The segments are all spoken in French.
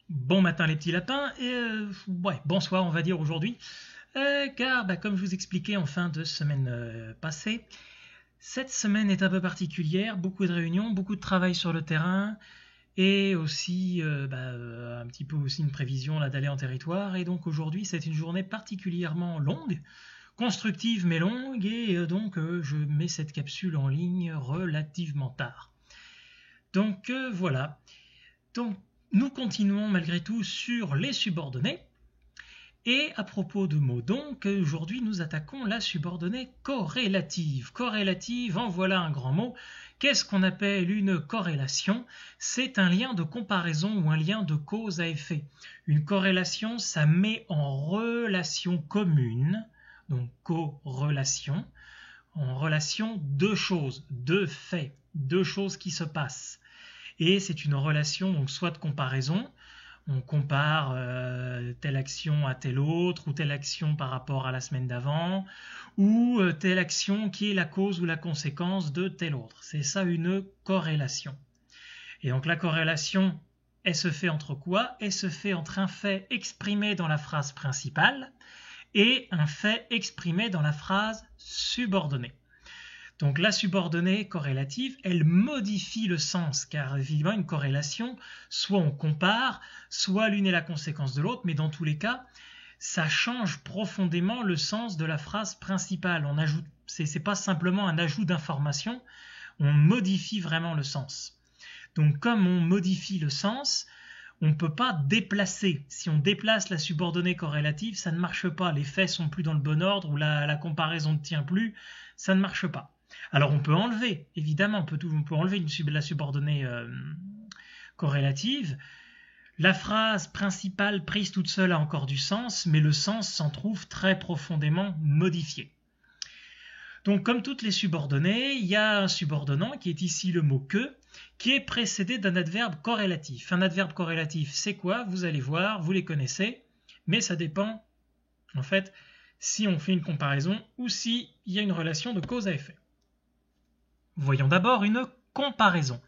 Bon matin les petits lapins, et bonsoir on va dire aujourd'hui, car comme je vous expliquais en fin de semaine passée, cette semaine est un peu particulière, beaucoup de réunions, beaucoup de travail sur le terrain, et aussi un petit peu aussi une prévision là, d'aller en territoire, et donc aujourd'hui c'est une journée particulièrement longue, constructive mais longue, et donc je mets cette capsule en ligne relativement tard. Donc voilà, donc nous continuons malgré tout sur les subordonnées. Et à propos de mots donc, aujourd'hui nous attaquons la subordonnée corrélative. Corrélative, en voilà un grand mot. Qu'est-ce qu'on appelle une corrélation? C'est un lien de comparaison ou un lien de cause à effet. Une corrélation, ça met en relation commune, donc corrélation, en relation deux choses, deux faits, deux choses qui se passent. Et c'est une relation donc soit de comparaison, on compare telle action à telle autre, ou telle action par rapport à la semaine d'avant, ou telle action qui est la cause ou la conséquence de telle autre. C'est ça une corrélation. Et donc la corrélation, elle se fait entre quoi? Elle se fait entre un fait exprimé dans la phrase principale et un fait exprimé dans la phrase subordonnée. Donc la subordonnée corrélative, elle modifie le sens, car évidemment une corrélation, soit on compare, soit l'une est la conséquence de l'autre, mais dans tous les cas, ça change profondément le sens de la phrase principale. On ajoute, c'est pas simplement un ajout d'information, on modifie vraiment le sens. Donc comme on modifie le sens, on ne peut pas déplacer. Si on déplace la subordonnée corrélative, ça ne marche pas. Les faits sont plus dans le bon ordre, ou la comparaison ne tient plus, ça ne marche pas. Alors on peut enlever, évidemment, on peut enlever la subordonnée corrélative. La phrase principale prise toute seule a encore du sens, mais le sens s'en trouve très profondément modifié. Donc comme toutes les subordonnées, il y a un subordonnant qui est ici le mot que, qui est précédé d'un adverbe corrélatif. Un adverbe corrélatif, c'est quoi? Vous allez voir, vous les connaissez, mais ça dépend, en fait, si on fait une comparaison ou s'il y a une relation de cause à effet. Voyons d'abord une comparaison.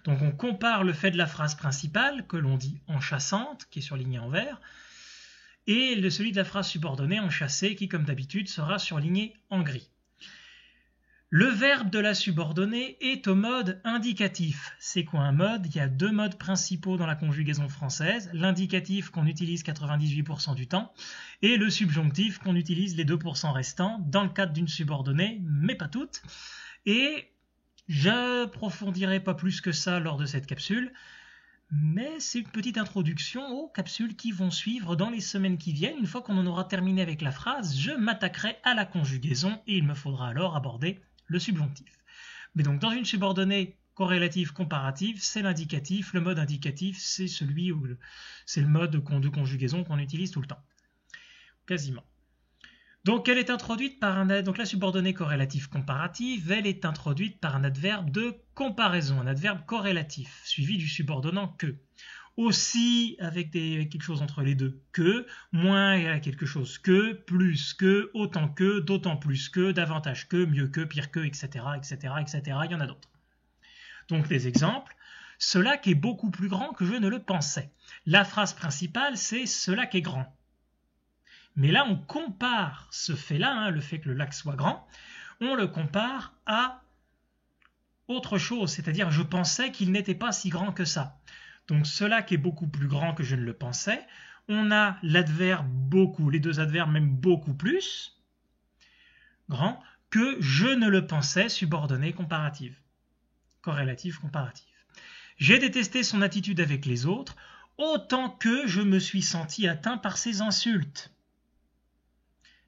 Donc on compare le fait de la phrase principale, que l'on dit enchâssante, qui est surligné en vert, et celui de la phrase subordonnée enchâssée, qui comme d'habitude sera surligné en gris. Le verbe de la subordonnée est au mode indicatif. C'est quoi un mode? Il y a deux modes principaux dans la conjugaison française, l'indicatif qu'on utilise 98% du temps, et le subjonctif qu'on utilise les 2% restants, dans le cadre d'une subordonnée, mais pas toutes. Et je n'approfondirai pas plus que ça lors de cette capsule, mais c'est une petite introduction aux capsules qui vont suivre dans les semaines qui viennent. Une fois qu'on en aura terminé avec la phrase, je m'attaquerai à la conjugaison et il me faudra alors aborder le subjonctif. Mais donc dans une subordonnée corrélative comparative, c'est l'indicatif. Le mode indicatif, c'est le mode de conjugaison qu'on utilise tout le temps, quasiment. Donc elle est introduite par donc la subordonnée corrélative comparative, elle est introduite par un adverbe de comparaison, un adverbe corrélatif, suivi du subordonnant que. Aussi avec quelque chose entre les deux, que, moins égale à quelque chose que, plus que, autant que, d'autant plus que, davantage que, mieux que, pire que, etc., etc., etc., il y en a d'autres. Donc des exemples, cela qui est beaucoup plus grand que je ne le pensais. La phrase principale, c'est cela qui est grand. Mais là, on compare ce fait-là, le fait que le lac soit grand, on le compare à autre chose, c'est-à-dire je pensais qu'il n'était pas si grand que ça. Donc cela qui est beaucoup plus grand que je ne le pensais, on a l'adverbe beaucoup, les deux adverbes même beaucoup plus, grand, que je ne le pensais, subordonnée comparative, corrélative comparative. J'ai détesté son attitude avec les autres, autant que je me suis senti atteint par ses insultes.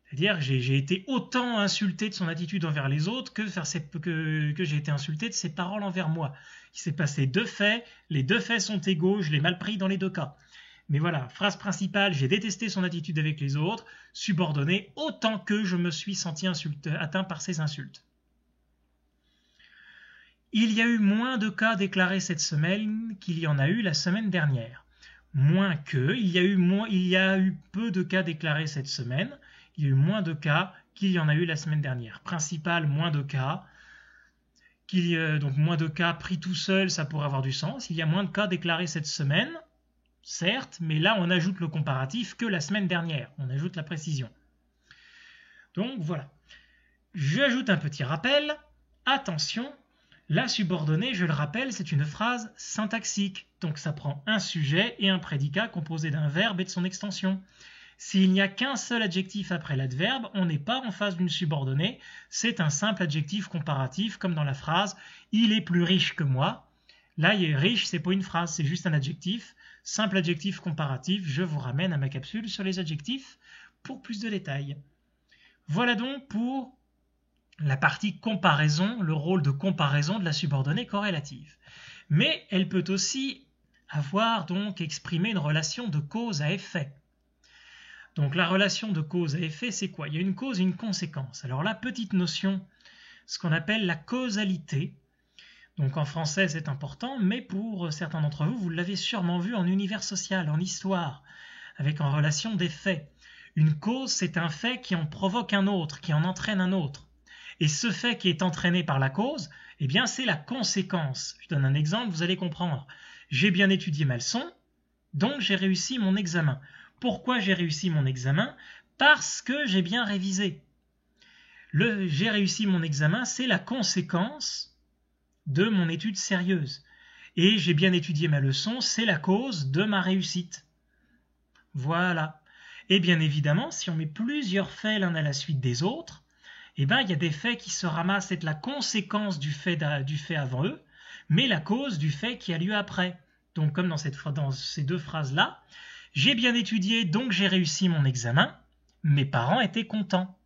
C'est-à-dire que j'ai été autant insulté de son attitude envers les autres que j'ai été insulté de ses paroles envers moi. Il s'est passé deux faits, les deux faits sont égaux, je l'ai mal pris dans les deux cas. Mais voilà, phrase principale, j'ai détesté son attitude avec les autres, subordonnée, autant que je me suis senti atteint par ses insultes. Il y a eu moins de cas déclarés cette semaine qu'il y en a eu la semaine dernière. Il y a eu peu de cas déclarés cette semaine. Il y a eu moins de cas qu'il y en a eu la semaine dernière. Principal, moins de cas. Donc moins de cas pris tout seul, ça pourrait avoir du sens. Il y a moins de cas déclarés cette semaine, certes, mais là on ajoute le comparatif que la semaine dernière. On ajoute la précision. Donc voilà. J'ajoute un petit rappel. Attention, la subordonnée, je le rappelle, c'est une phrase syntaxique. Donc ça prend un sujet et un prédicat composé d'un verbe et de son extension. S'il n'y a qu'un seul adjectif après l'adverbe, on n'est pas en face d'une subordonnée, c'est un simple adjectif comparatif, comme dans la phrase « il est plus riche que moi ». Là, il est riche, c'est pas une phrase, c'est juste un adjectif. Simple adjectif comparatif, je vous ramène à ma capsule sur les adjectifs pour plus de détails. Voilà donc pour la partie comparaison, le rôle de comparaison de la subordonnée corrélative. Mais elle peut aussi avoir donc exprimé une relation de cause à effet. Donc la relation de cause à effet, c'est quoi? Il y a une cause et une conséquence. Alors la petite notion, ce qu'on appelle la causalité. Donc en français c'est important, mais pour certains d'entre vous, vous l'avez sûrement vu en univers social, en histoire, avec en relation des faits. Une cause, c'est un fait qui en provoque un autre, qui en entraîne un autre. Et ce fait qui est entraîné par la cause, eh bien c'est la conséquence. Je donne un exemple, vous allez comprendre. J'ai bien étudié ma leçon, donc j'ai réussi mon examen. Pourquoi j'ai réussi mon examen? Parce que j'ai bien révisé. J'ai réussi mon examen, c'est la conséquence de mon étude sérieuse. Et j'ai bien étudié ma leçon, c'est la cause de ma réussite. Voilà. Et bien évidemment, si on met plusieurs faits l'un à la suite des autres, eh ben, il y a des faits qui se ramassent, c'est la conséquence du fait avant eux, mais la cause du fait qui a lieu après. Donc comme dans ces deux phrases-là, j'ai bien étudié, donc j'ai réussi mon examen. Mes parents étaient contents.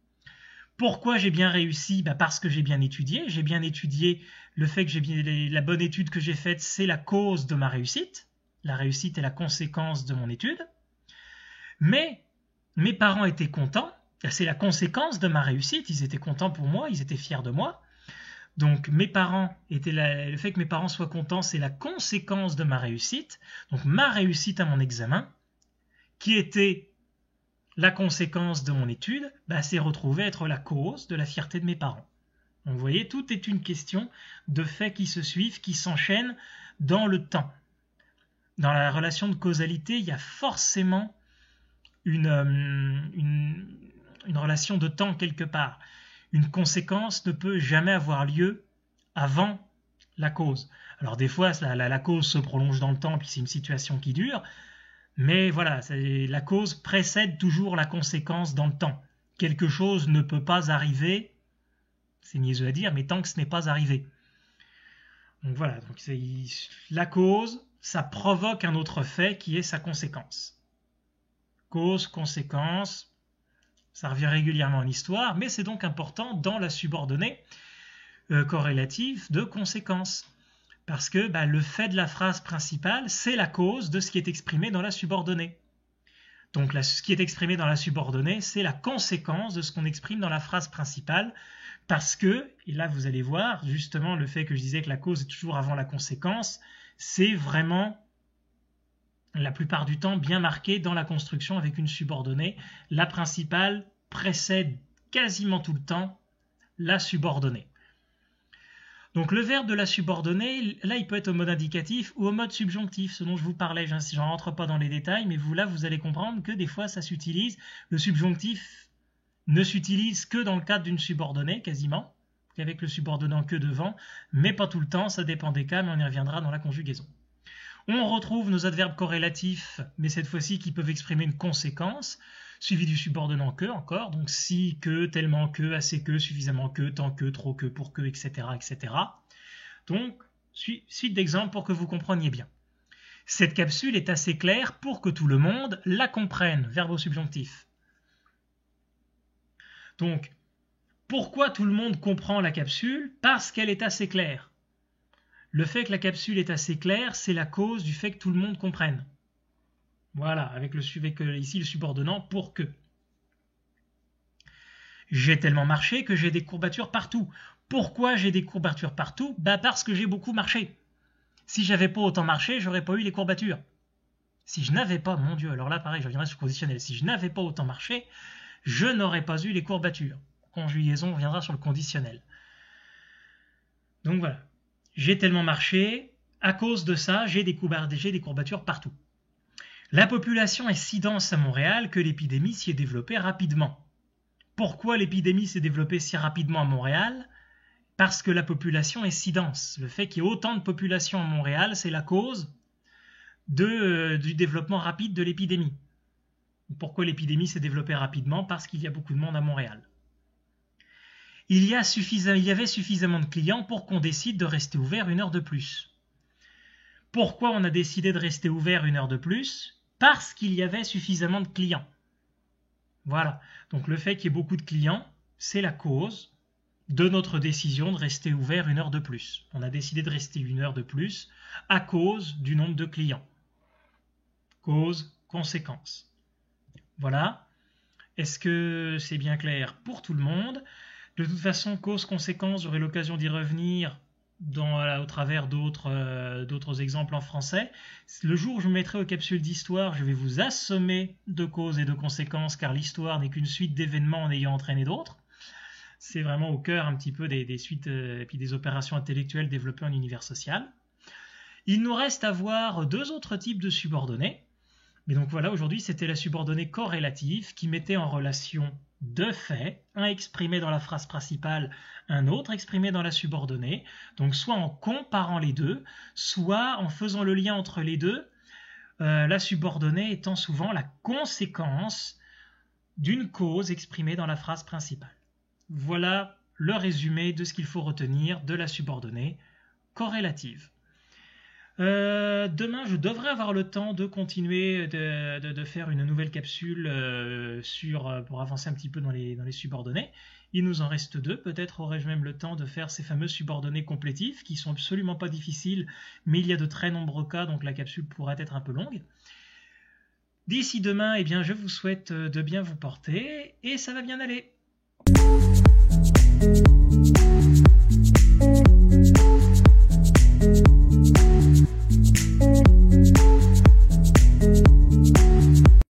Pourquoi j'ai bien réussi? Parce que j'ai bien étudié. J'ai bien étudié, le fait que la bonne étude que j'ai faite, c'est la cause de ma réussite. La réussite est la conséquence de mon étude. Mais mes parents étaient contents. C'est la conséquence de ma réussite. Ils étaient contents pour moi, ils étaient fiers de moi. Donc le fait que mes parents soient contents, c'est la conséquence de ma réussite. Donc ma réussite à mon examen, qui était la conséquence de mon étude, s'est retrouvée être la cause de la fierté de mes parents. Donc vous voyez, tout est une question de faits qui se suivent, qui s'enchaînent dans le temps. Dans la relation de causalité, il y a forcément une relation de temps quelque part. Une conséquence ne peut jamais avoir lieu avant la cause. Alors des fois, la cause se prolonge dans le temps, puis c'est une situation qui dure, mais voilà, la cause précède toujours la conséquence dans le temps. Quelque chose ne peut pas arriver, c'est niaiseux à dire, mais tant que ce n'est pas arrivé. Donc voilà, donc la cause, ça provoque un autre fait qui est sa conséquence. Cause, conséquence, ça revient régulièrement en histoire, mais c'est donc important dans la subordonnée corrélative de conséquence. Parce que le fait de la phrase principale, c'est la cause de ce qui est exprimé dans la subordonnée. Donc ce qui est exprimé dans la subordonnée, c'est la conséquence de ce qu'on exprime dans la phrase principale, parce que, et là vous allez voir, justement le fait que je disais que la cause est toujours avant la conséquence, c'est vraiment la plupart du temps bien marqué dans la construction avec une subordonnée. La principale précède quasiment tout le temps la subordonnée. Donc le verbe de la subordonnée, là il peut être au mode indicatif ou au mode subjonctif, ce dont je vous parlais, je n'en rentre pas dans les détails, mais vous allez comprendre que des fois ça s'utilise, le subjonctif ne s'utilise que dans le cadre d'une subordonnée quasiment, avec le subordonnant que devant, mais pas tout le temps, ça dépend des cas, mais on y reviendra dans la conjugaison. On retrouve nos adverbes corrélatifs, mais cette fois-ci qui peuvent exprimer une conséquence, suivi du subordonnant que encore, donc si, que, tellement que, assez que, suffisamment que, tant que, trop que, pour que, etc. etc. Donc, suite d'exemples pour que vous compreniez bien. Cette capsule est assez claire pour que tout le monde la comprenne, verbe au subjonctif. Donc, pourquoi tout le monde comprend la capsule? Parce qu'elle est assez claire. Le fait que la capsule est assez claire, c'est la cause du fait que tout le monde comprenne. Voilà, avec ici le subordonnant pour que. J'ai tellement marché que j'ai des courbatures partout. Pourquoi j'ai des courbatures partout? Parce que j'ai beaucoup marché. Si j'avais pas autant marché, j'aurais pas eu les courbatures. Si je n'avais pas, mon Dieu, alors là pareil, je reviendrai sur le conditionnel. Si je n'avais pas autant marché, je n'aurais pas eu les courbatures. conjugaison, on reviendra sur le conditionnel. Donc voilà, j'ai tellement marché, à cause de ça, j'ai des courbatures partout. La population est si dense à Montréal que l'épidémie s'y est développée rapidement. Pourquoi l'épidémie s'est développée si rapidement à Montréal? Parce que la population est si dense. Le fait qu'il y ait autant de population à Montréal, c'est la cause du développement rapide de l'épidémie. Pourquoi l'épidémie s'est développée rapidement? Parce qu'il y a beaucoup de monde à Montréal. Il y avait suffisamment de clients pour qu'on décide de rester ouvert 1 heure de plus. Pourquoi on a décidé de rester ouvert 1 heure de plus? Parce qu'il y avait suffisamment de clients. Voilà. Donc le fait qu'il y ait beaucoup de clients, c'est la cause de notre décision de rester ouvert 1 heure de plus. On a décidé de rester 1 heure de plus à cause du nombre de clients. Cause, conséquence. Voilà. Est-ce que c'est bien clair pour tout le monde? De toute façon, cause-conséquence, j'aurai l'occasion d'y revenir au travers d'autres exemples en français. Le jour où je me mettrai aux capsules d'histoire, je vais vous assommer de causes et de conséquences, car l'histoire n'est qu'une suite d'événements en ayant entraîné d'autres. C'est vraiment au cœur un petit peu des suites et puis des opérations intellectuelles développées en univers social. Il nous reste à voir 2 autres types de subordonnés. Mais donc voilà, aujourd'hui, c'était la subordonnée corrélative qui mettait en relation 2 faits, un exprimé dans la phrase principale, un autre exprimé dans la subordonnée, donc soit en comparant les deux, soit en faisant le lien entre les deux, la subordonnée étant souvent la conséquence d'une cause exprimée dans la phrase principale. Voilà le résumé de ce qu'il faut retenir de la subordonnée corrélative. Demain, je devrais avoir le temps de continuer de faire une nouvelle capsule pour avancer un petit peu dans les subordonnées. Il nous en reste 2. Peut-être aurai-je même le temps de faire ces fameux subordonnées complétifs qui sont absolument pas difficiles, mais il y a de très nombreux cas, donc la capsule pourrait être un peu longue. D'ici demain, eh bien, je vous souhaite de bien vous porter et ça va bien aller.